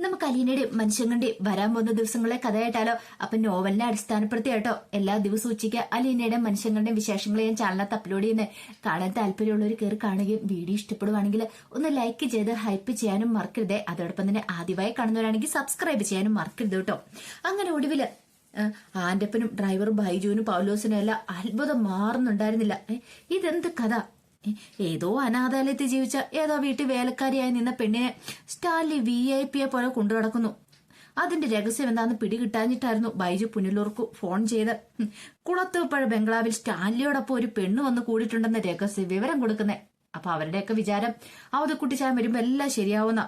നമുക്ക് അലീനയുടെ മനുഷ്യങ്ങളുടെ വരാൻ പോകുന്ന ദിവസങ്ങളെ കഥയായിട്ടാലോ? അപ്പൊ നോവലിനെ അടിസ്ഥാനപ്പെടുത്തിയാട്ടോ എല്ലാ ദിവസവും ഉച്ചയ്ക്ക് അലീനയുടെ മനുഷ്യങ്ങളുടെ വിശേഷങ്ങൾ ഞാൻ ചാനലിനകത്ത് അപ്ലോഡ് ചെയ്യുന്നത്. കാണാൻ താല്പര്യമുള്ളവർ കയറി കാണുകയും വീഡിയോ ഇഷ്ടപ്പെടുവാണെങ്കിൽ ഒന്ന് ലൈക്ക് ചെയ്ത് ഹൈപ്പ് ചെയ്യാനും മറക്കരുതേ. അതോടൊപ്പം തന്നെ ആദ്യമായി കാണുന്നവരാണെങ്കിൽ സബ്സ്ക്രൈബ് ചെയ്യാനും മറക്കരുത് കേട്ടോ. അങ്ങനെ ഒടുവില് ആന്റപ്പനും ഡ്രൈവറും ബൈജുവിനും പൗലോസിനും എല്ലാം അത്ഭുതം മാറുന്നുണ്ടായിരുന്നില്ല. ഇതെന്ത് കഥ? ഏതോ അനാഥാലയത്തിൽ ജീവിച്ച ഏതോ വീട്ടിൽ വേലക്കാരിയായി നിന്ന പെണ്ണിനെ സ്റ്റാൻലി VIP പോലെ കൊണ്ടു നടക്കുന്നു. അതിന്റെ രഹസ്യം എന്താന്ന് പിടികിട്ടാഞ്ഞിട്ടായിരുന്നു ബൈജു പുനലൂർക്ക് ഫോൺ ചെയ്ത് കുളത്തൂപ്പഴ ബംഗ്ലാവിൽ സ്റ്റാൻലിയോടൊപ്പം ഒരു പെണ്ണ് വന്ന് കൂടിയിട്ടുണ്ടെന്ന രഹസ്യ വിവരം കൊടുക്കുന്നേ. അപ്പൊ അവരുടെയൊക്കെ വിചാരം അവതക്കുട്ടിച്ചാൻ വരുമ്പോ എല്ലാം ശരിയാവുന്ന.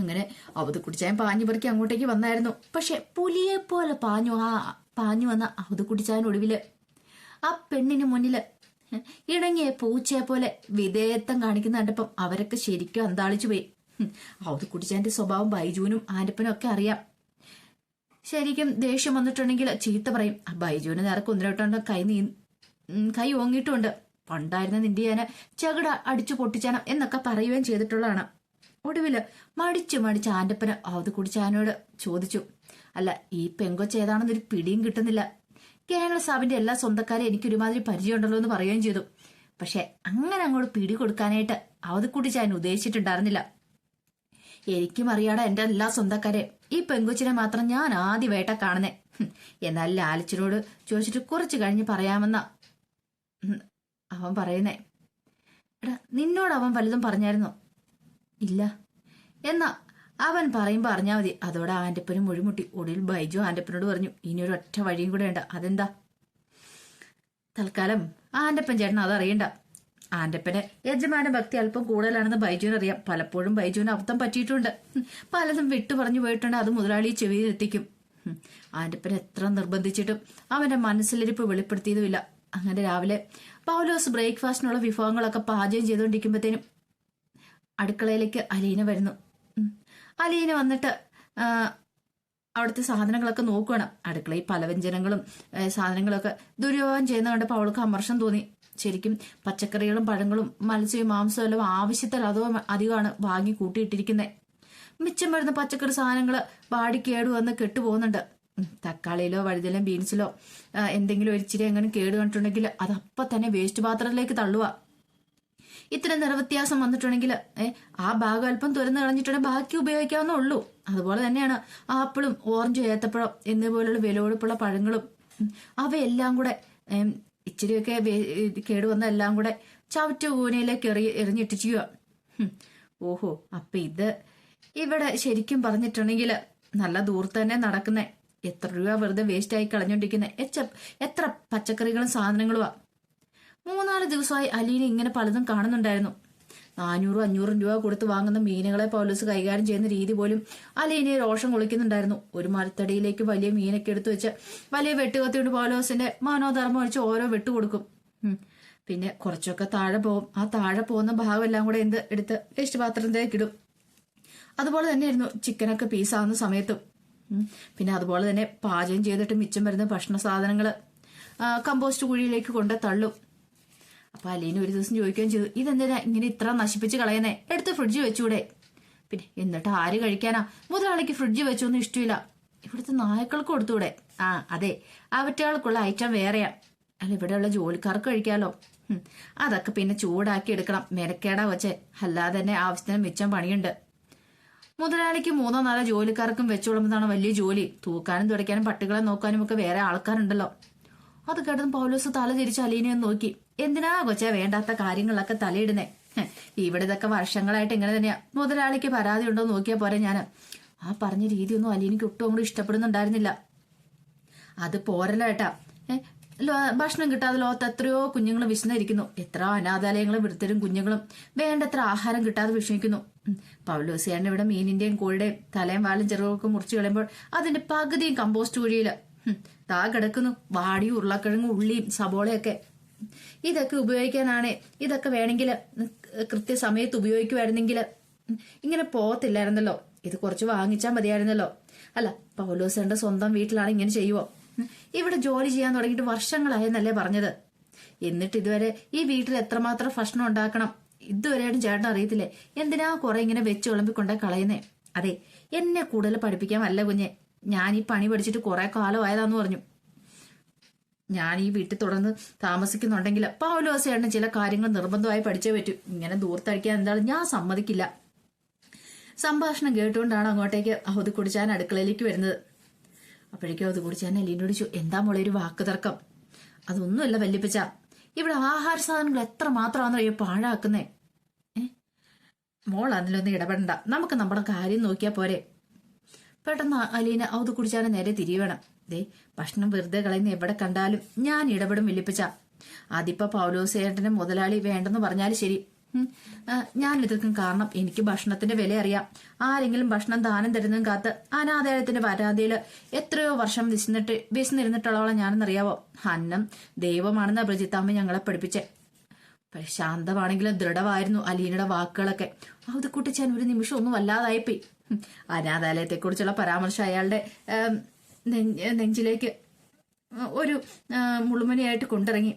അങ്ങനെ അവതക്കുട്ടിച്ചാൻ പാഞ്ഞു പറിക്ക് അങ്ങോട്ടേക്ക് വന്നായിരുന്നു. പക്ഷെ പുലിയെ പോലെ പാഞ്ഞു വന്ന അവതക്കുട്ടിച്ചാൻ ഒടുവില് ആ പെണ്ണിന് മുന്നില് ഇണങ്ങിയ പൂച്ചയെ പോലെ വിധേയത്വം കാണിക്കുന്ന കണ്ടപ്പം അവരൊക്കെ ശരിക്കും അന്താളിച്ചു പോയി. അവതക്കുട്ടിച്ചാന്റെ സ്വഭാവം ബൈജുവിനും ആന്റപ്പനും ഒക്കെ അറിയാം. ശരിക്കും ദേഷ്യം വന്നിട്ടുണ്ടെങ്കിൽ ചീത്ത പറയും. ബൈജുവിന് നേരെ കുന്നിലോട്ടുണ്ട് കൈ ഓങ്ങിയിട്ടുണ്ട്. പണ്ടായിരുന്ന നിന്റെ ഞാൻ ചകിട അടിച്ചു പൊട്ടിച്ചാനം എന്നൊക്കെ പറയുകയും ചെയ്തിട്ടുള്ളതാണ്. ഒടുവില് മടിച്ച് ആന്റപ്പന് അവതക്കുട്ടിച്ചാനോട് ചോദിച്ചു, അല്ല ഈ പെങ്കൊച്ച ഏതാണെന്നൊരു പിടിയും കിട്ടുന്നില്ല. കേരള സാബിന്റെ എല്ലാ സ്വന്തക്കാരെ എനിക്കൊരുമാതിരി പരിചയമുണ്ടല്ലോ എന്ന് പറയുകയും ചെയ്തു. പക്ഷെ അങ്ങനെ അങ്ങോട്ട് പിടി കൊടുക്കാനായിട്ട് അവതക്കുട്ടിച്ചാൻ ഉദ്ദേശിച്ചിട്ടുണ്ടായിരുന്നില്ല. എനിക്കും അറിയാടാ എന്റെ എല്ലാ സ്വന്തക്കാരെ. ഈ പെങ്കൊച്ചിനെ മാത്രം ഞാൻ ആദ്യമായിട്ടാ കാണുന്നേ. എന്നാൽ ലാലിച്ചനോട് ചോദിച്ചിട്ട് കുറച്ച് കഴിഞ്ഞ് പറയാമെന്ന അവൻ പറയുന്നേ. എടാ നിന്നോട് അവൻ വലുതും പറഞ്ഞായിരുന്നോ? ഇല്ല. എന്നാ അവൻ പറയുമ്പോ അറിഞ്ഞാ മതി. അതോടെ ആന്റപ്പനും മൊഴിമുട്ടി. ഒടുവിൽ ബൈജു ആന്റപ്പനോട് പറഞ്ഞു, ഇനിയൊരു ഒറ്റ വഴിയും കൂടെ ഉണ്ട്. അതെന്താ? തൽക്കാലം ആന്റപ്പൻ ചേട്ടൻ അതറിയണ്ട. ആന്റപ്പന് യജമാന ഭക്തി അല്പം കൂടുതലാണെന്ന് ബൈജുവിനറിയാം. പലപ്പോഴും ബൈജുവിന് അബദ്ധം പറ്റിയിട്ടുണ്ട്. പലതും വിട്ടു പറഞ്ഞു പോയിട്ടുണ്ട്. അത് മുതലാളി ചെവിയിൽ എത്തിക്കും. ആന്റപ്പൻ എത്ര നിർബന്ധിച്ചിട്ടും അവന്റെ മനസ്സിലിരിപ്പ് വെളിപ്പെടുത്തിയതുമില്ല. അങ്ങനെ രാവിലെ പൗലോസ് ബ്രേക്ക്ഫാസ്റ്റിനുള്ള വിഭവങ്ങളൊക്കെ പാചകം ചെയ്തുകൊണ്ടിരിക്കുമ്പോഴത്തേനും അടുക്കളയിലേക്ക് അലീന വരുന്നു. അലീന വന്നിട്ട് അവിടുത്തെ സാധനങ്ങളൊക്കെ നോക്കണം. അടുക്കളയിൽ പലവ്യഞ്ജനങ്ങളും സാധനങ്ങളൊക്കെ ദുര്യോഗം ചെയ്യുന്ന കണ്ടപ്പോൾ അവൾക്ക് അമർഷം തോന്നി. ശരിക്കും പച്ചക്കറികളും പഴങ്ങളും മത്സ്യവും മാംസവും എല്ലാം ആവശ്യത്തിൽ അധികമാണ് വാങ്ങി കൂട്ടിയിട്ടിരിക്കുന്നത്. മിച്ചം വരുന്ന പച്ചക്കറി സാധനങ്ങൾ വാടി കേടുവന്ന് കെട്ടുപോകുന്നുണ്ട്. തക്കാളിയിലോ വഴുതലോ ബീൻസിലോ എന്തെങ്കിലും ഒരിച്ചിരി എങ്ങനെ കേട് കണ്ടിട്ടുണ്ടെങ്കിൽ അതപ്പം തന്നെ വേസ്റ്റ് പാത്രത്തിലേക്ക് തള്ളുക. ഇത്തരം നിറവ്യത്യാസം വന്നിട്ടുണ്ടെങ്കിൽ ആ ഭാഗം അല്പം തുറന്നു കളഞ്ഞിട്ടുണ്ടെങ്കിൽ ബാക്കി ഉപയോഗിക്കാവുന്നുള്ളൂ. അതുപോലെ തന്നെയാണ് ആപ്പിളും ഓറഞ്ചും ഏത്തപ്പഴം എന്നിവപോലുള്ള വിലപിടിപ്പുള്ള പഴങ്ങളും. അവയെല്ലാം കൂടെ ഇച്ചിരിയൊക്കെ കേടുവന്ന എല്ലാം കൂടെ ചവറ്റ കൂനയിലേക്ക് എറിഞ്ഞിട്ടിക്കുക. ഓഹോ, അപ്പൊ ഇത് ഇവിടെ ശരിക്കും പറഞ്ഞിട്ടുണ്ടെങ്കിൽ നല്ല ദൂരത്ത് തന്നെ നടക്കുന്നേ. എത്ര രൂപ വെറുതെ വേസ്റ്റായി കളഞ്ഞോണ്ടിരിക്കുന്നേ. എത്ര പച്ചക്കറികളും സാധനങ്ങളുമാ. 3-4 ദിവസമായി അലീന ഇങ്ങനെ പലതും കാണുന്നുണ്ടായിരുന്നു. 400-500 രൂപ കൊടുത്ത് വാങ്ങുന്ന മീനുകളെ പൗലോസ് കൈകാര്യം ചെയ്യുന്ന രീതി പോലും അലീനയെ രോഷം കൊള്ളിക്കുന്നുണ്ടായിരുന്നു. ഒരു മരത്തടിയിലേക്ക് വലിയ മീനൊക്കെ എടുത്തു വെച്ച് വലിയ വെട്ടുകത്തിയോണ്ട് പൗലോസിന്റെ മനോധർമ്മം ഒഴിച്ച് ഓരോ വെട്ട് കൊടുക്കും. പിന്നെ കുറച്ചൊക്കെ താഴെ പോകും. ആ താഴെ പോകുന്ന ഭാഗം എല്ലാം കൂടെ എടുത്ത് വേസ്റ്റ് പാത്രത്തിലേക്ക് ഇടും. അതുപോലെ തന്നെയായിരുന്നു ചിക്കനൊക്കെ പീസാവുന്ന സമയത്തും. പിന്നെ അതുപോലെ തന്നെ പാചകം ചെയ്തിട്ട് മിച്ചം വരുന്ന ഭക്ഷണ സാധനങ്ങള് കമ്പോസ്റ്റ് കുഴിയിലേക്ക് കൊണ്ട് തള്ളും. അപ്പൊ അലീന ഒരു ദിവസം ചോദിക്കുകയും ചെയ്തു, ഇതെന്തിനാ ഇങ്ങനെ ഇത്ര നശിപ്പിച്ച് കളയുന്നേ? എടുത്ത് ഫ്രിഡ്ജ് വെച്ചൂടെ? പിന്നെ എന്നിട്ട് ആര് കഴിക്കാനാ? മുതലാളിക്ക് ഫ്രിഡ്ജ് വെച്ചൊന്നും ഇഷ്ടമില്ല. ഇവിടുത്തെ നായക്കൾക്ക് കൊടുത്തൂടെ? അതെ, അവറ്റകൾക്കുള്ള ഐറ്റം വേറെയാ. അല്ല ഇവിടെയുള്ള ജോലിക്കാർക്ക് കഴിക്കാലോ. അതൊക്കെ പിന്നെ ചൂടാക്കി എടുക്കണം. മെനക്കേടാ വെച്ചേ. അല്ലാതെ തന്നെ ആവശ്യത്തിന് മിച്ചം പണിയുണ്ട്. മുതലാളിക്ക് 3-4 ജോലിക്കാർക്കും വെച്ചോളുമ്പോഴാണ് വലിയ ജോലി. തൂക്കാനും തുടയ്ക്കാനും പട്ടികളെ നോക്കാനും ഒക്കെ വേറെ ആൾക്കാരുണ്ടല്ലോ. അത് കേട്ടതും പൗലോസ് തല തിരിച്ച് അലീനയെ നോക്കി. എന്തിനാ കൊച്ചേ വേണ്ടാത്ത കാര്യങ്ങളിലൊക്കെ തലയിടുന്നേ? ഇവിടെ ഇതൊക്കെ വർഷങ്ങളായിട്ട് ഇങ്ങനെ തന്നെയാ. മുതലാളിക്ക് പരാതി ഉണ്ടോ നോക്കിയാ പോരെ. ഞാൻ ആ പറഞ്ഞ രീതിയൊന്നും അലീനയ്ക്ക് ഒട്ടും അങ്ങോട്ട് ഇഷ്ടപ്പെടുന്നുണ്ടായിരുന്നില്ല. അത് പോരല്ലോ ഏട്ടാ. ഭക്ഷണം കിട്ടാതെ ലോകത്ത് എത്രയോ കുഞ്ഞുങ്ങൾ വിശന്നിരിക്കുന്നു. എത്ര അനാഥാലയങ്ങളും വൃദ്ധരും കുഞ്ഞുങ്ങളും വേണ്ടത്ര ആഹാരം കിട്ടാതെ വിഷമിക്കുന്നു. പൗലോസിയാണ് ഇവിടെ മീനിന്റെയും കോഴിയുടെയും തലയും വാലും ചെറുകൊക്കെ മുറിച്ചു കളയുമ്പോൾ അതിന്റെ പകുതിയും കമ്പോസ്റ്റ് കുഴിയില് താ കിടക്കുന്നു. വാടിയും ഉരുളക്കിഴങ്ങും ഉള്ളിയും സബോളയൊക്കെ. ഇതൊക്കെ ഉപയോഗിക്കാനാണ്. ഇതൊക്കെ വേണമെങ്കിൽ കൃത്യസമയത്ത് ഉപയോഗിക്കുമായിരുന്നെങ്കിൽ ഇങ്ങനെ പോകത്തില്ലായിരുന്നല്ലോ. ഇത് കുറച്ച് വാങ്ങിച്ചാൽ മതിയായിരുന്നല്ലോ. അല്ല പൗലോസിന്റെ സ്വന്തം വീട്ടിലാണ് ഇങ്ങനെ ചെയ്യുവോ? ഇവിടെ ജോലി ചെയ്യാൻ തുടങ്ങിയിട്ട് വർഷങ്ങളായെന്നല്ലേ പറഞ്ഞത്. എന്നിട്ട് ഇതുവരെ ഈ വീട്ടിൽ എത്രമാത്രം ഭക്ഷണം ഉണ്ടാക്കണം ഇതുവരെയായിട്ടും ചേട്ടൻ അറിയത്തില്ലേ? എന്തിനാ കുറെ ഇങ്ങനെ വെച്ച് വിളമ്പിക്കൊണ്ടേ കളയുന്നേ? അതെ, എന്നെ കൂടുതൽ പഠിപ്പിക്കാൻ വല്ല കുഞ്ഞെ. ഞാൻ ഈ പണി പഠിച്ചിട്ട് കുറെ കാലമായതാന്ന് പറഞ്ഞു. ഞാൻ ഈ വീട്ടിൽ തുടർന്ന് താമസിക്കുന്നുണ്ടെങ്കിൽ പൗലോസേട്ടന് ചില കാര്യങ്ങൾ നിർബന്ധമായി പഠിച്ചേ പറ്റൂ. ഇങ്ങനെ ദൂർത്തടിക്കാൻ എന്താണ് ഞാൻ സമ്മതിക്കില്ല. സംഭാഷണം കേട്ടുകൊണ്ടാണ് അങ്ങോട്ടേക്ക് അവധി കുടിച്ചാൻ അടുക്കളയിലേക്ക് വരുന്നത്. അപ്പോഴേക്കും അവധി കുടിച്ചാൻ അലീനോട് ചോദിച്ചു, എന്താ മോളെ ഒരു വാക്ക് തർക്കം? അതൊന്നുമല്ല വല്യപ്പച്ച, ഇവിടെ ആഹാര സാധനങ്ങൾ എത്ര മാത്രമാണെന്നറിയോ പാഴാക്കുന്നേ. മോൾ അതിലൊന്നും ഇടപെടണ്ട, നമുക്ക് നമ്മുടെ കാര്യം നോക്കിയാ പോരെ. പെട്ടെന്ന് അലീന അവധി കുടിച്ചാനെ നേരെ തിരിയണം. ദേ, ഭക്ഷണം വെറുതെ കളയുന്ന എവിടെ കണ്ടാലും ഞാൻ ഇടപെടും വല്യപ്പച്ച. അതിപ്പോ പൗലോസേട്ടന് മുതലാളി വേണ്ടെന്ന് പറഞ്ഞാലും ശരി, ഞാൻ എതിർക്കും. കാരണം എനിക്ക് ഭക്ഷണത്തിന്റെ വില അറിയാം. ആരെങ്കിലും ഭക്ഷണം ദാനം തരുന്നതും കാത്ത് അനാഥാലയത്തിന്റെ വരാതിയില് എത്രയോ വർഷം വിശന്നിരുന്നിട്ടുള്ളവളെ ഞാനെന്നറിയാവോ. അന്നം ദൈവമാണെന്ന ബ്രജിത്താമ്മ ഞങ്ങളെ പഠിപ്പിച്ചേ. ശാന്തമാണെങ്കിലും ദൃഢമായിരുന്നു അലീനയുടെ വാക്കുകളൊക്കെ. അത് കുട്ടിച്ചാൻ ഒരു നിമിഷം ഒന്നും വല്ലാതായിപ്പോയി. അനാഥാലയത്തെ കുറിച്ചുള്ള പരാമർശം അയാളുടെ നെഞ്ചിലേക്ക് ഒരു മുളുമണിയായിട്ട് കൊണ്ടിറങ്ങി.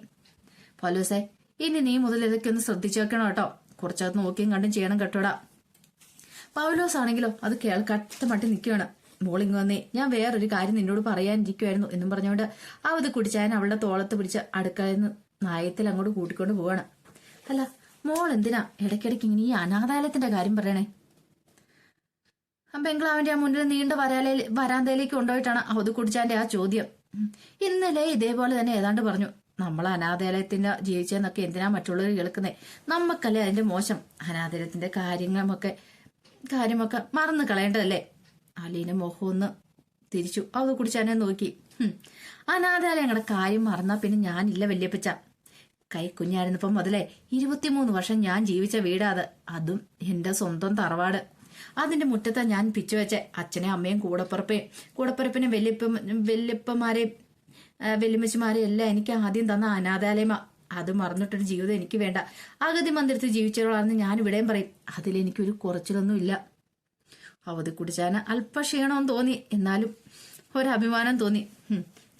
പൗലോസേ, ഇനി നീ മുതൽ ഇതൊക്കെ ഒന്ന് ശ്രദ്ധിച്ചു വെക്കണം കേട്ടോ. കുറച്ചകത്ത് നോക്കിയും കണ്ടും ചെയ്യണം കേട്ടോടാ. പൗലോസ് ആണെങ്കിലോ അത് കേൾക്കാത്ത മട്ടി നിൽക്കുകയാണ്. മോളിങ് വന്നേ, ഞാൻ വേറൊരു കാര്യം നിന്നോട് പറയാനിരിക്കുമായിരുന്നു എന്നും പറഞ്ഞുകൊണ്ട് അവത് കുടിച്ചാൻ അവളുടെ തോളത്ത് പിടിച്ച് അടുക്കളയിൽ നിന്ന് നായത്തിൽ അങ്ങോട്ട് കൂട്ടിക്കൊണ്ട് പോവാണ്. അല്ല, മോൾ എന്തിനാ ഇടയ്ക്കിടയ്ക്ക് ഇങ്ങനെ ഈ അനാഥാലയത്തിന്റെ കാര്യം പറയണേ? ബംഗ്ലാവിന്റെ ആ മുന്നിൽ നീണ്ട വരാന്തയിലേക്ക് കൊണ്ടുപോയിട്ടാണ് അവത് കുടിച്ചാന്റെ ആ ചോദ്യം. ഇന്നലെ ഇതേപോലെ തന്നെ ഏതാണ്ട് പറഞ്ഞു, നമ്മൾ അനാഥാലയത്തിന്റെ ജീവിച്ചെന്നൊക്കെ എന്തിനാ മറ്റുള്ളവർ കേൾക്കുന്നേ? നമ്മക്കല്ലേ അതിന്റെ മോശം. അനാഥാലയത്തിന്റെ കാര്യമൊക്കെ മറന്നു കളയേണ്ടതല്ലേ? അലീന മുഖം ഒന്ന് തിരിച്ചു അവത് കുടിച്ചാനെ നോക്കി. അനാഥാലയങ്ങളുടെ കാര്യം മറന്നാ പിന്നെ ഞാനില്ല വല്യപ്പച്ച. കുഞ്ഞായിരുന്നപ്പം മുതലേ 23 വർഷം ഞാൻ ജീവിച്ച വീടാത്. അതും എന്റെ സ്വന്തം തറവാട്. അതിന്റെ മുറ്റത്താ ഞാൻ പിച്ചുവെച്ചേ. അച്ഛനെയും അമ്മയും കൂടപ്പുറപ്പിനെ വല്യപ്പന്മാരെയും വെല്ലുമ്മച്ചിമാരെയും എല്ലാം എനിക്ക് ആദ്യം തന്ന അനാഥാലയമാ. അത് മറന്നിട്ടൊരു ജീവിതം എനിക്ക് വേണ്ട. അഗതി മന്ദിരത്തിൽ ജീവിച്ചവളാണെന്ന് ഞാൻ ഇവിടെയും പറയും. അതിലെനിക്കൊരു കുറച്ചിലൊന്നും ഇല്ല. അവധി കുടിച്ചാന് അല്പ ക്ഷീണമെന്ന് തോന്നി, എന്നാലും ഒരഭിമാനം തോന്നി.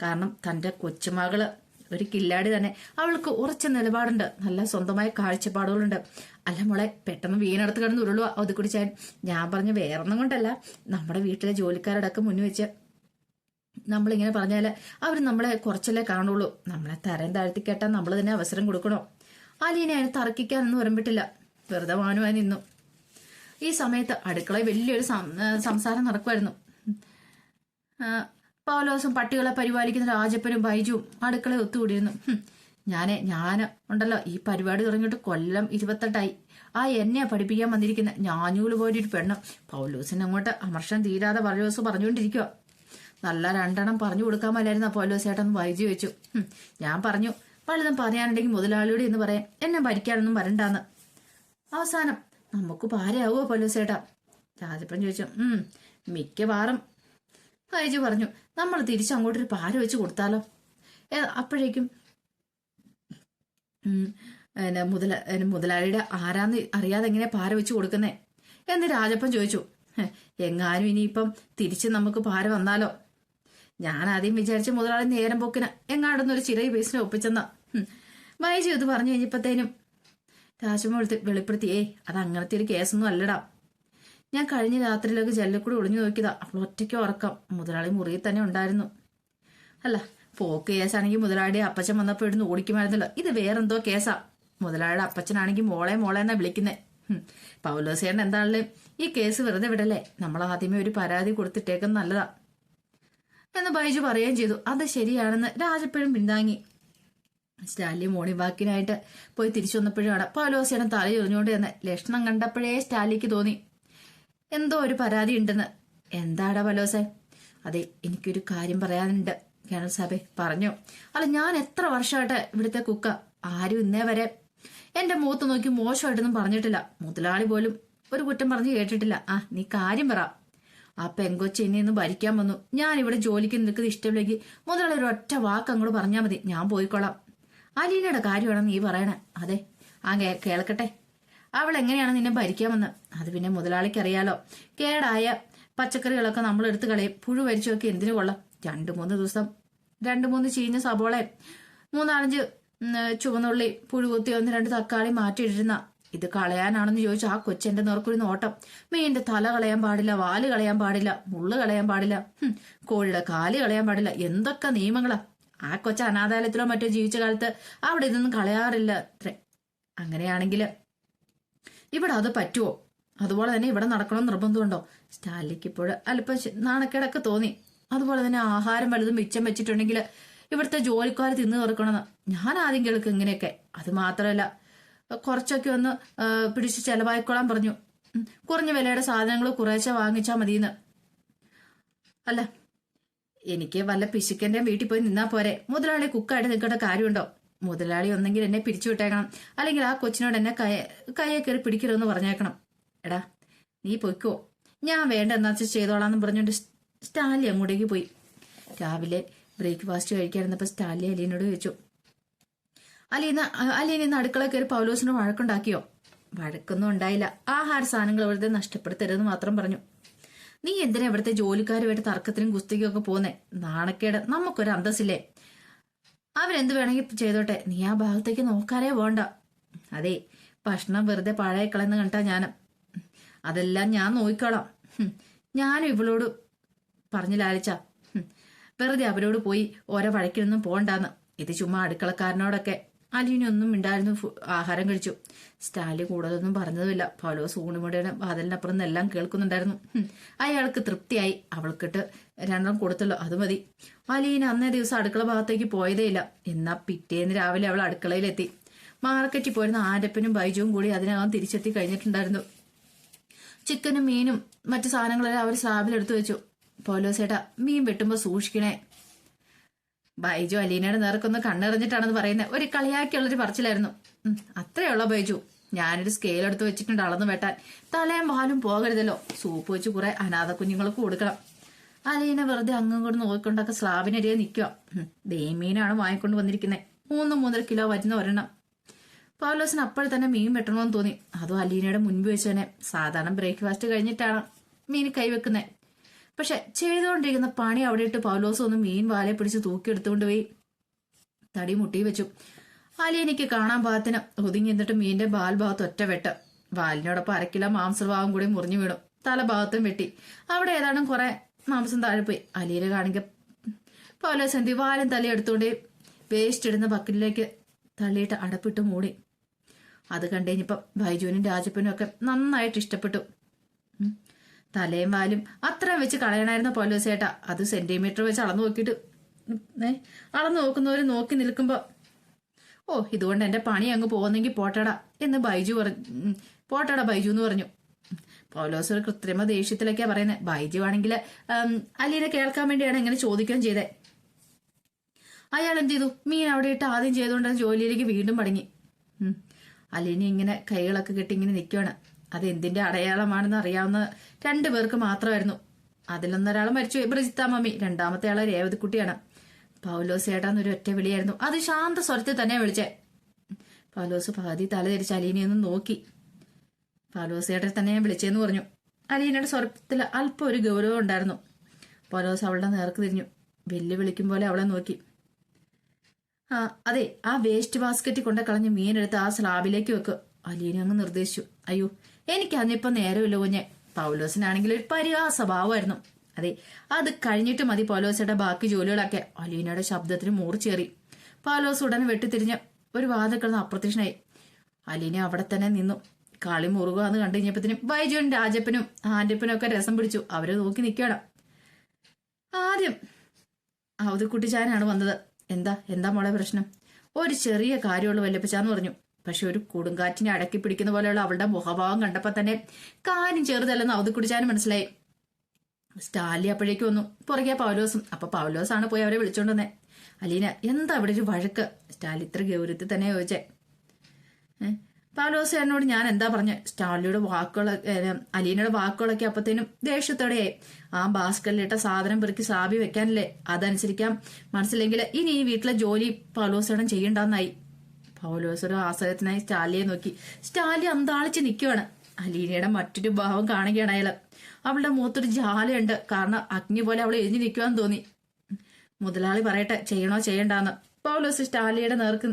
കാരണം തന്റെ കൊച്ചുമകള് ഒരു കില്ലാടി തന്നെ. അവൾക്ക് ഉറച്ച നിലപാടുണ്ട്, നല്ല സ്വന്തമായ കാഴ്ചപ്പാടുകളുണ്ട്. അല്ല മോളെ, പെട്ടെന്ന് വീണെടുത്ത് കിടന്ന് ഉരുളുക അവധി കുടിച്ചാൻ. ഞാൻ പറഞ്ഞ വേറൊന്നും കൊണ്ടല്ല, നമ്മുടെ വീട്ടിലെ ജോലിക്കാരടക്കം മുന്നിൽ വെച്ച് നമ്മളിങ്ങനെ പറഞ്ഞാല് അവർ നമ്മളെ കുറച്ചല്ലേ കാണുള്ളൂ. നമ്മളെ തരം താഴ്ത്തി കേട്ടാൽ നമ്മൾ തന്നെ അവസരം കൊടുക്കണോ? അലീനെ അതിനെ തർക്കിക്കാനൊന്നും വരുമ്പിട്ടില്ല, വെറുതെ മാനുവായി നിന്നു. ഈ സമയത്ത് അടുക്കളയിൽ വലിയൊരു സംസാരം നടക്കുമായിരുന്നു. പൗലോസും പട്ടികളെ പരിപാലിക്കുന്ന രാജപ്പനും ബൈജുവും അടുക്കളയിൽ ഒത്തുകൂടിയിരുന്നു. ഞാൻ ഉണ്ടല്ലോ, ഈ പരിപാടി തുടങ്ങിയിട്ട് കൊല്ലം 28 ആ എന്നെയാ പഠിപ്പിക്കാൻ വന്നിരിക്കുന്ന ഞാഞ്ഞൂല് പോയൊരു പെണ്ണ്. പൗലോസിന് അങ്ങോട്ട് അമർഷം തീരാതെ പൗലോസ് പറഞ്ഞുകൊണ്ടിരിക്കുക. നല്ല 2 പറഞ്ഞു കൊടുക്കാൻ മേലായിരുന്നു പൗലോസേട്ടൻ ബൈജു വെച്ചു. ഞാൻ പറഞ്ഞു, പലതും പറയാനുണ്ടെങ്കിൽ മുതലാളിയോട് എന്ന് പറയാം, എന്നെ ഭരിക്കാനൊന്നും വരണ്ടാന്ന്. അവസാനം നമുക്ക് ഭാര്യയാവുമോ പൗലോസേട്ടാ? രാജപ്പൻ ചോദിച്ചു. മിക്കവാറും ബൈജു പറഞ്ഞു. നമ്മൾ തിരിച്ചങ്ങോട്ടൊരു പാര വെച്ച് കൊടുത്താലോ? അപ്പോഴേക്കും മുതലാളിയുടെ ആരാന്ന് അറിയാതെ എങ്ങനെ പാര വെച്ച് കൊടുക്കുന്നേ എന്ന് രാജപ്പൻ ചോദിച്ചു. എങ്ങാനും ഇനിയിപ്പം തിരിച്ച് നമുക്ക് പാര വന്നാലോ? ഞാൻ ആദ്യം വിചാരിച്ച മുതലാളി നേരം പോക്കിന് എങ്ങാടുന്നൊരു ചിറകി പൈസ ഒപ്പിച്ചെന്ന. ബൈജു ഇത് പറഞ്ഞു കഴിഞ്ഞപ്പോഴത്തേനും രാജമ്മ വെളിപ്പെടുത്തി, അത് അങ്ങനത്തെ ഒരു കേസൊന്നും അല്ലടാ. ഞാൻ കഴിഞ്ഞ രാത്രിയിലൊക്കെ ജനലിൽ ഒളിഞ്ഞു നോക്കിയതാ. അപ്പോൾ ഒറ്റയ്ക്ക് ഉറക്കം. മുതലാളി മുറിയിൽ തന്നെ ഉണ്ടായിരുന്നു. അല്ല, പോക്ക് കേസാണെങ്കിൽ മുതലാളിയുടെ അപ്പച്ചൻ വന്നപ്പോൾ ഇവിടുന്ന് ഓടിക്കുമായിരുന്നല്ലോ. ഇത് വേറെന്തോ കേസാ. മുതലാളിയുടെ അപ്പച്ചനാണെങ്കിൽ മോളെ എന്നാ വിളിക്കുന്നേ. പൗലോസേട്ടൻ എന്താണല്ലേ ഈ കേസ് വെറുതെ വിടല്ലേ? നമ്മൾ ആദ്യമേ ഒരു പരാതി കൊടുത്തിട്ടേക്കും നല്ലതാ എന്ന് ബൈജു പറയുകയും ചെയ്തു. അത് ശരിയാണെന്ന് രാജപ്പഴും പിന്താങ്ങി. സ്റ്റാലി മോർണിംഗ് വാക്കിനായിട്ട് പോയി തിരിച്ചു വന്നപ്പോഴാണ് പൗലോസേട്ടൻ തലയൊറിഞ്ഞുകൊണ്ട് തന്നെ ലക്ഷണം കണ്ടപ്പോഴേ സ്റ്റാലിക്ക് തോന്നി എന്തോ ഒരു പരാതി ഉണ്ടെന്ന്. എന്താടാ പൗലോസേ? അതെ, എനിക്കൊരു കാര്യം പറയാനുണ്ട് കേണൽ സാബേ. പറഞ്ഞു. അല്ല, ഞാൻ എത്ര വർഷമായിട്ട് ഇവിടുത്തെ കുക്ക. ആരും ഇന്നേ വരെ എന്റെ മുഖത്ത് നോക്കി മോശമായിട്ടൊന്നും പറഞ്ഞിട്ടില്ല. മുതലാളി പോലും ഒരു കുറ്റം പറഞ്ഞു കേട്ടിട്ടില്ല. നീ കാര്യം പറ. ആ പെങ്കൊച്ച് എന്നെ ഒന്ന് ഭരിക്കാൻ വന്നു. ഞാൻ ഇവിടെ ജോലിക്ക് നിൽക്കുന്നത് ഇഷ്ടമില്ലെങ്കിൽ മുതലാളി ഒരു ഒറ്റ വാക്ക് അങ്ങോട്ട് പറഞ്ഞാൽ മതി, ഞാൻ പോയിക്കോളാം. അലീനയുടെ കാര്യമാണെന്ന് നീ പറയണേ. അതെ, കേൾക്കട്ടെ. അവൾ എങ്ങനെയാണ് നിന്നെ ഭരിക്കാമെന്ന് അത് പിന്നെ മുതലാളിക്ക് അറിയാലോ. കേടായ പച്ചക്കറികളൊക്കെ നമ്മൾ എടുത്തു കളയും. പുഴു വരിച്ചൊക്കെ എന്തിനു കൊള്ളാം? 2-3 ദിവസം 2-3 ചീഞ്ഞ സബോള, 3-4 ചുവന്നുള്ളി, പുഴു കുത്തി 1-2 തക്കാളി മാറ്റിയിട്ടിരുന്ന ഇത് കളയാനാണെന്ന് ചോദിച്ചു ആ കൊച്ചെന്റെ നേർക്കൊരു നോട്ടം. മീനിന്റെ തല കളയാൻ പാടില്ല, വാല് കളയാൻ പാടില്ല, മുള്ളു കളയാൻ പാടില്ല, കോഴിയുടെ കാല് കളയാൻ പാടില്ല, എന്തൊക്കെ നിയമങ്ങളാ. ആ കൊച്ച അനാഥാലയത്തിലോ മറ്റോ ജീവിച്ച കാലത്ത് അവിടെ ഇതൊന്നും കളയാറില്ല അത്രേ. അങ്ങനെയാണെങ്കിൽ ഇവിടെ അത് പറ്റുമോ? അതുപോലെ തന്നെ ഇവിടെ നടക്കണം നിർബന്ധമുണ്ടോ? സ്റ്റാലിക്ക് ഇപ്പോൾ അല്പം നാണക്കേടൊക്കെ തോന്നി. അതുപോലെ തന്നെ ആഹാരം വലുതും മിച്ചം വെച്ചിട്ടുണ്ടെങ്കിൽ ഇവിടുത്തെ ജോലിക്കാർ തിന്നു തീർക്കണമെന്ന് ഞാൻ ആദ്യം കേൾക്കും ഇങ്ങനെയൊക്കെ. അത് മാത്രമല്ല കുറച്ചൊക്കെ ഒന്ന് പിടിച്ച് ചെലവായിക്കൊള്ളാൻ പറഞ്ഞു. കുറഞ്ഞ വിലയുടെ സാധനങ്ങൾ കുറേശ്ശെ വാങ്ങിച്ചാൽ മതിയെന്ന്. അല്ല, എനിക്ക് വല്ല പിശുക്കന്റെ വീട്ടിൽ പോയി നിന്നാ പോരെ? മുതലാളി കുക്കായിട്ട് നിൽക്കേണ്ട കാര്യമുണ്ടോ? മുതലാളി ഒന്നെങ്കിൽ എന്നെ പിരിച്ചു വിട്ടേക്കണം, അല്ലെങ്കിൽ ആ കൊച്ചിനോട് എന്നെ കയ്യെ കയറി പിടിക്കരുതെന്ന് പറഞ്ഞേക്കണം. എടാ നീ പൊയ്ക്കോ, ഞാൻ വേണ്ട എന്നാ ചെയ്തോളാന്ന് പറഞ്ഞുകൊണ്ട് സ്റ്റാലി അങ്ങോട്ടേക്ക് പോയി. രാവിലെ ബ്രേക്ക്ഫാസ്റ്റ് കഴിക്കാതിരുന്നപ്പോൾ സ്റ്റാലി അലീനോട് ചോദിച്ചു, അലീന ഇന്ന് അടുക്കള കയറി പൗലോസിന് വഴക്കുണ്ടാക്കിയോ? വഴക്കൊന്നും ഉണ്ടായില്ല. ആഹാര സാധനങ്ങൾ ഇവിടുത്തെ നഷ്ടപ്പെടുത്തരുതെന്ന് മാത്രം പറഞ്ഞു. നീ എന്തിനാ ഇവിടുത്തെ ജോലിക്കാരുമായിട്ട് തർക്കത്തിനും കുസ്തിക്കും ഒക്കെ പോന്നേ? നാണക്കേട്, നമുക്കൊരു അന്തസ്സില്ലേ? അവരെന്ത് വേണമെങ്കിൽ ചെയ്തോട്ടെ, നീ ആ ഭാഗത്തേക്ക് നോക്കാനേ പോണ്ട. അതെ, ഭക്ഷണം വെറുതെ പഴയ കളയെന്ന് കണ്ടാ ഞാനും. അതെല്ലാം ഞാൻ നോക്കിക്കോളാം. ഞാനും ഇവളോട് പറഞ്ഞു ലാലിച്ച, വെറുതെ അവരോട് പോയി ഓരോ വഴക്കിനൊന്നും പോണ്ടാന്ന്. ഇത് ചുമ്മാ അടുക്കളക്കാരനോടൊക്കെ. അലീനൊന്നും മിണ്ടായിരുന്നു. ആഹാരം കഴിച്ചു. സ്റ്റാലി കൂടുതലൊന്നും പറഞ്ഞതുമില്ല. പൗലോസ് ഊണുമുടയുടെ വാതിലിനപ്പുറം നിന്നെല്ലാം കേൾക്കുന്നുണ്ടായിരുന്നു. അയാൾക്ക് തൃപ്തിയായി. അവൾക്കിട്ട് രണ്ടെണ്ണം കൊടുത്തല്ലോ, അത് മതി. അലീന അന്നേ ദിവസം അടുക്കള ഭാഗത്തേക്ക് പോയതേയില്ല. എന്നാ പിറ്റേന്ന് രാവിലെ അവൾ അടുക്കളയിലെത്തി. മാർക്കറ്റിൽ പോയിരുന്ന ആരപ്പനും ബൈജുവും കൂടി അതിനകം തിരിച്ചെത്തി കഴിഞ്ഞിട്ടുണ്ടായിരുന്നു. ചിക്കനും മീനും മറ്റു സാധനങ്ങളെല്ലാം അവർ സ്ലാബിലെടുത്തു വെച്ചു. പൗലോസേട്ടാ, മീൻ വെട്ടുമ്പോ സൂക്ഷിക്കണേ. ബൈജു അലീനയുടെ നേർക്കൊന്ന് കണ്ണെറിഞ്ഞിട്ടാണെന്ന് പറയുന്നത് ഒരു കളിയാക്കിയുള്ളൊരു പറച്ചിലായിരുന്നു. അത്രയുള്ള ബൈജു, ഞാനൊരു സ്കെയിൽ എടുത്ത് വെച്ചിട്ടുണ്ട് അളന്ന് വെട്ടാൻ. തലയും വാലും പോകരുതല്ലോ. സൂപ്പ് വെച്ച് കുറെ അനാഥ കുഞ്ഞുങ്ങൾക്ക് കൊടുക്കണം. അലീന വെറുതെ അങ്ങും കൊണ്ട് നോക്കിക്കൊണ്ടൊക്കെ സ്ലാബിനരിയെ നിൽക്കുക. മീനാണ് വാങ്ങിക്കൊണ്ട് വന്നിരിക്കുന്നത്. 3-3.5 കിലോ വരുന്ന ഒരെണ്ണം. പൗലോസിന് അപ്പോൾ തന്നെ മീൻ വെട്ടണമെന്ന് തോന്നി. അതും അലീനയുടെ മുൻപ് വെച്ച് തന്നെ. സാധാരണ ബ്രേക്ക്ഫാസ്റ്റ് കഴിഞ്ഞിട്ടാണ് മീൻ കൈവെക്കുന്നത്. പക്ഷെ ചെയ്തുകൊണ്ടിരിക്കുന്ന പണി അവിടെ ഇട്ട് പൗലോസ് ഒന്ന് മീൻ വാലെ പിടിച്ച് തൂക്കിയെടുത്തുകൊണ്ട് പോയി തടി മുട്ടി വെച്ചു. അലീനയ്ക്ക് കാണാൻ ഭാഗത്തിന് ഒതുങ്ങി നിന്നിട്ട് മീനിന്റെ ഭാഗത്ത് ഒറ്റ വെട്ട്. വാലിനോടൊപ്പം 1 കിലോ മാംസഭാഗം കൂടി മുറിഞ്ഞു വീണു. തലഭാഗത്തും വെട്ടി. അവിടെ ഏതാണ്ടും കുറെ മാംസം താഴെ പോയി. അലീന കാണിക്ക പൗലോസ് എന്തി വാലും തലയും എടുത്തുകൊണ്ട് വേസ്റ്റ് ഇടുന്ന ബക്കറ്റിലേക്ക് തള്ളിയിട്ട് അടപ്പിട്ട് മൂടി. അത് കണ്ടുകഴിഞ്ഞപ്പം ബൈജുവിനും രാജപ്പനും ഒക്കെ നന്നായിട്ട് ഇഷ്ടപ്പെട്ടു. തലയും വാലും അത്രയും വെച്ച് കളയണായിരുന്ന പൗലോസേട്ടാ. അത് സെന്റിമീറ്റർ വെച്ച് അളന്നു നോക്കിയിട്ട് അളന്നു നോക്കുന്നവര് നോക്കി നിൽക്കുമ്പോ, ഓ ഇതുകൊണ്ട് എന്റെ പണി അങ്ങ് പോകുന്നെങ്കിൽ പോട്ടടാ എന്ന് ബൈജു പറഞ്ഞു. പോട്ടടാ ബൈജു എന്ന് പറഞ്ഞു. പൗലോസ് ഒരു കൃത്രിമ ദേഷ്യത്തിലൊക്കെയാ പറയുന്നത്. ബൈജു ആണെങ്കിൽ അലീനെ കേൾക്കാൻ വേണ്ടിയാണ് ഇങ്ങനെ ചോദിക്കുകയും ചെയ്തേ. അയാൾ എന്ത് ചെയ്തു? മീൻ അവിടെ ഇട്ട് ആദ്യം ചെയ്തുകൊണ്ട് ജോലിയിലേക്ക് വീണ്ടും മടങ്ങി. അലീന ഇങ്ങനെ കൈകളൊക്കെ കെട്ടി ഇങ്ങനെ നിൽക്കുകയാണ്. അത് എന്തിന്റെ അടയാളമാണെന്ന് അറിയാവുന്ന 2 പേർക്ക് മാത്രമായിരുന്നു. അതിലൊന്നൊരാൾ മരിച്ചു, ബ്രിജിത്ത മമ്മി. രണ്ടാമത്തെ ആള് രേവതിക്കുട്ടിയാണ്. പൗലോസ് ഏട്ടാന്നൊരു ഒറ്റ വിളിയായിരുന്നു. അത് ശാന്ത സ്വരത്തിൽ തന്നെ വിളിച്ചേ. പൗലോസ് പകുതി തല തിരിച്ച് അലീനയൊന്ന് നോക്കി. പൗലോസ് ഏട്ടൻ തന്നെ ഞാൻ വിളിച്ചെന്ന് പറഞ്ഞു. അലീനയുടെ സ്വരത്തിൽ അല്പം ഒരു ഗൗരവം ഉണ്ടായിരുന്നു. പൗലോസ് അവളുടെ നേർക്ക് തിരിഞ്ഞു. വെല്ലുവിളിക്കും പോലെ അവളെ നോക്കി. അതെ, ആ വേസ്റ്റ് ബാസ്ക്കറ്റിൽ കൊണ്ട കളഞ്ഞ് മീനെടുത്ത് ആ സ്ലാബിലേക്ക് വെക്ക്. അലീന അങ്ങ് നിർദ്ദേശിച്ചു. അയ്യോ, എനിക്ക് അന്നിപ്പം നേരമില്ല കുഞ്ഞെ. പൗലോസിനാണെങ്കിൽ ഒരു പരിഹാസ സ്വഭാവമായിരുന്നു. അതെ, അത് കഴിഞ്ഞിട്ട് മതി പൗലോസയുടെ ബാക്കി ജോലികളൊക്കെ. അലീനയുടെ ശബ്ദത്തിന് മൂർച്ചേറി. പൗലോസ് ഉടനെ വെട്ടിത്തിരിഞ്ഞ് ഒരു വാതിൽ കിടന്ന് അപ്രത്യക്ഷനായി. അലീന അവിടെ തന്നെ നിന്നു. കളി മുറുക എന്ന് കണ്ടു കഴിഞ്ഞപ്പത്തിനും ബൈജുവും രാജപ്പനും ആന്റപ്പനും ഒക്കെ രസം പിടിച്ചു. അവരെ നോക്കി നിൽക്കണം. ആദ്യം അവധിക്കുട്ടിച്ചാനാണ് വന്നത്. എന്താ മോളെ പ്രശ്നം? ഒരു ചെറിയ കാര്യമുള്ള വല്ലപ്പച്ചാന്ന് പറഞ്ഞു. പക്ഷെ ഒരു കൊടുങ്കാറ്റിനെ അടക്കി പിടിക്കുന്ന പോലെയുള്ള അവളുടെ മുഖഭാവം കണ്ടപ്പോ തന്നെ കാര്യം ചെറുതല്ലെന്ന് അവധിക്കുടിച്ചാനും മനസ്സിലായി. സ്റ്റാലി അപ്പോഴേക്കും വന്നു. പുറകെ പൗലോസും. അപ്പൊ പൗലോസാണ് പോയി അവരെ വിളിച്ചോണ്ട് വന്നേ. അലീന, എന്താ ഇവിടെ ഒരു വഴക്ക്? സ്റ്റാലി ഇത്ര ഗൗരവത്തിൽ തന്നെ ചോദിച്ചേ. പൗലോസ് എന്നോട് ഞാൻ എന്താ പറഞ്ഞ? സ്റ്റാലിയുടെ അലീനയുടെ വാക്കുകളൊക്കെ അപ്പത്തേനും ദേഷ്യത്തോടെയായി. ആ ബാസ്കറ്റിലിട്ട സാധനം പെറുക്കി സാബി വെക്കാനല്ലേ? അതനുസരിക്കാം. മനസ്സിലെങ്കിൽ ഇനി ഈ വീട്ടിലെ ജോലി പൗലോസേടൻ ചെയ്യണ്ടെന്നായി. പൗലോസ് ഒരു ആശ്രയത്തിനായി സ്റ്റാലിയെ നോക്കി. സ്റ്റാലി അന്താളിച്ച് നിൽക്കുവാണ്. അലീനയുടെ മറ്റൊരു ഭാവം കാണുകയാണ് അയാള്. അവളുടെ മുഖത്തൊരു ജാലയുണ്ട്. കാരണം അഗ്നി പോലെ അവൾ എഴുതി നിൽക്കുവാന്ന് തോന്നി. മുതലാളി പറയട്ടെ, ചെയ്യണോ ചെയ്യണ്ടാന്ന്. പൗലോസ് സ്റ്റാലിയുടെ നേർക്ക്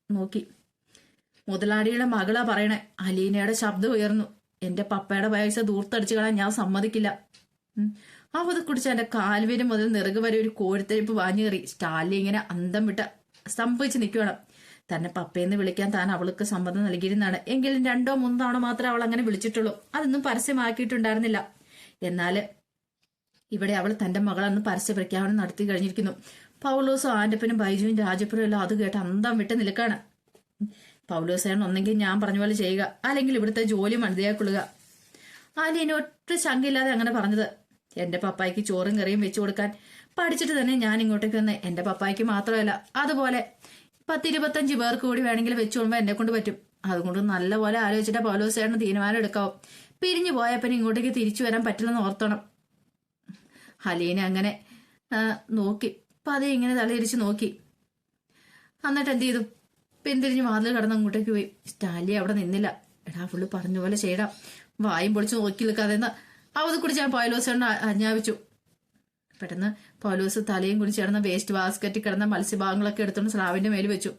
നോക്കി. മുതലാളിയുടെ മകളാ പറയണേ. അലീനയുടെ ശബ്ദം ഉയർന്നു. എന്റെ പപ്പയുടെ പൈസ ദൂർത്തടിച്ചു കളയാൻ ഞാൻ സമ്മതിക്കില്ല. അവത് കുടിച്ച് എന്റെ കാൽവരി മുതൽ നെറുക് വരെ ഒരു കോഴിത്തരിപ്പ് വാഞ്ഞേറി. സ്റ്റാലിൻ ഇങ്ങനെ അന്തം വിട്ട് സ്തംഭിച്ച് നിൽക്കുകയാണ്. തന്നെ പപ്പയെന്ന് വിളിക്കാൻ താൻ അവൾക്ക് സമ്മതം നൽകിയിരുന്നാണ്. എങ്കിലും 2 3 തവണ മാത്രമേ അവൾ അങ്ങനെ വിളിച്ചിട്ടുള്ളൂ. അതൊന്നും പരസ്യമാക്കിയിട്ടുണ്ടായിരുന്നില്ല. എന്നാല് ഇവിടെ അവൾ തന്റെ മകളെന്ന് പരസ്യ പ്രഖ്യാപനം നടത്തി കഴിഞ്ഞിരിക്കുന്നു. പൗലോസും ആന്റപ്പനും ബൈജുവും രാജപ്പനും എല്ലാം അത് കേട്ട് അന്തം വിട്ട് നിൽക്കാണ്. പൗലോസേണ് ഒന്നെങ്കിൽ ഞാൻ പറഞ്ഞ പോലെ ചെയ്യുക, അല്ലെങ്കിൽ ഇവിടുത്തെ ജോലി മതിയാക്കൊള്ളുക. ആലീന ഒട്ടും ശങ്കയില്ലാതെ അങ്ങനെ പറഞ്ഞത്. എന്റെ പപ്പായ്ക്ക് ചോറും കറിയും വെച്ചു കൊടുക്കാൻ പഠിച്ചിട്ട് തന്നെ ഞാൻ ഇങ്ങോട്ടേക്ക് വന്നേ. എന്റെ പപ്പായ്ക്ക് മാത്രമല്ല, അതുപോലെ 10 25 പേർക്ക് കൂടി വേണമെങ്കിൽ വെച്ചു കൊടുക്കുമ്പോൾ എന്നെ കൊണ്ട് പറ്റും. അതുകൊണ്ട് നല്ലപോലെ ആലോചിച്ചിട്ട് പൗലോസേണ് തീരുമാനം എടുക്കാവും. പിരിഞ്ഞു പോയപ്പനെ ഇങ്ങോട്ടേക്ക് തിരിച്ചു വരാൻ പറ്റില്ലെന്ന് ഓർത്തണം. അലീന അങ്ങനെ നോക്കി, പതിയെ ഇങ്ങനെ തലയിരിച്ച് നോക്കി. എന്നിട്ട് എന്ത് ചെയ്തു? പിന്തിരിഞ്ഞ് വാതിൽ കടന്ന് അങ്ങോട്ടേക്ക് പോയി. സ്റ്റാലി അവിടെ നിന്നില്ല. എടാ പുള്ളി പറഞ്ഞ പോലെ ചെയ്യടാ, വായും പൊളിച്ച് നോക്കി നിൽക്കാതെന്ന് അവത് കുടിച്ച് ഞാൻ പൗലോസേണ് ആജ്ഞാപിച്ചു. പെട്ടെന്ന് പൗലോസ് തലയും കുടിച്ച് കിടന്ന വേസ്റ്റ് ബാസ്ക്കറ്റിൽ കിടന്ന മത്സ്യഭാഗങ്ങളൊക്കെ എടുത്തോണ്ട് സ്ലാവിന്റെ മേൽ വെച്ചു.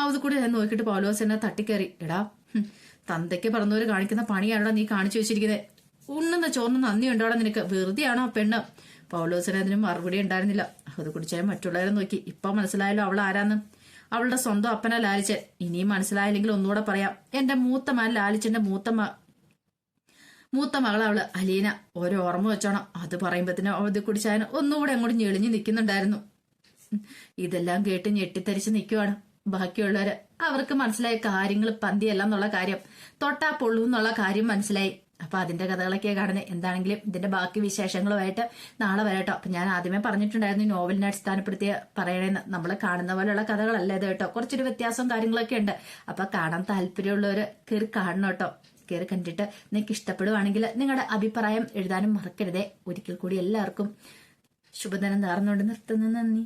അത് കൂടി ഞാൻ നോക്കിയിട്ട് പൗലോസ് എന്നെ തട്ടിക്കയറി. എടാ, തന്തയ്ക്ക് പറഞ്ഞവര് കാണിക്കുന്ന പണിയാണോ നീ കാണിച്ചു വെച്ചിരിക്കുന്നത്? ഉണ്ണുന്ന ചോറിന് നന്ദി ഉണ്ടോടെ നിനക്ക്? വെറുതെയാണോ പെണ്ണ്? പൗലോസിന് അതിന് മറുപടി ഉണ്ടായിരുന്നില്ല. അത് കുടിച്ചാൽ മറ്റുള്ളവരെ നോക്കി. ഇപ്പൊ മനസ്സിലായല്ലോ അവൾ ആരാന്ന്. അവളുടെ സ്വന്തം അപ്പനെ ലാലിച്ചൻ. ഇനിയും മനസ്സിലായില്ലെങ്കിൽ ഒന്നുകൂടെ പറയാം. എന്റെ മൂത്ത മകൻ ലാലിച്ചന്റെ മൂത്ത മകളവള് അലീന. ഓരോ ഓർമ്മ വെച്ചോണം. അത് പറയുമ്പത്തിന് അവധി കുടിച്ചാൽ ഒന്നുകൂടെ അങ്ങോട്ട് ഞെളിഞ്ഞു നിൽക്കുന്നുണ്ടായിരുന്നു. ഇതെല്ലാം കേട്ട് ഞെട്ടിത്തരിച്ച് നിൽക്കുവാണ് ബാക്കിയുള്ളവര്. അവർക്ക് മനസ്സിലായ കാര്യങ്ങൾ പന്തിയല്ല എന്നുള്ള കാര്യം, തൊട്ടാ പൊള്ളൂ എന്നുള്ള കാര്യം മനസ്സിലായി. അപ്പൊ അതിന്റെ കഥകളൊക്കെ കാണുന്നത്. എന്താണെങ്കിലും ഇതിന്റെ ബാക്കി വിശേഷങ്ങളുമായിട്ട് നാളെ വരട്ടോ. അപ്പൊ ഞാൻ ആദ്യമേ പറഞ്ഞിട്ടുണ്ടായിരുന്നു നോവലിനെ അടിസ്ഥാനപ്പെടുത്തിയ പറയണേന്ന്. നമ്മൾ കാണുന്ന പോലെയുള്ള കഥകളല്ല ഇത് കേട്ടോ. കുറച്ചൊരു വ്യത്യാസവും കാര്യങ്ങളൊക്കെ ഉണ്ട്. അപ്പൊ കാണാൻ താല്പര്യമുള്ളവര് കയറി കാണണം കേട്ടോ. കയറി കണ്ടിട്ട് നിങ്ങൾക്ക് ഇഷ്ടപ്പെടുവാണെങ്കിൽ നിങ്ങളുടെ അഭിപ്രായം എഴുതാനും മറക്കരുതേ. ഒരിക്കൽ കൂടി എല്ലാവർക്കും ശുഭദിനം നേർന്നുകൊണ്ട് നിർത്തുന്നു. നന്ദി.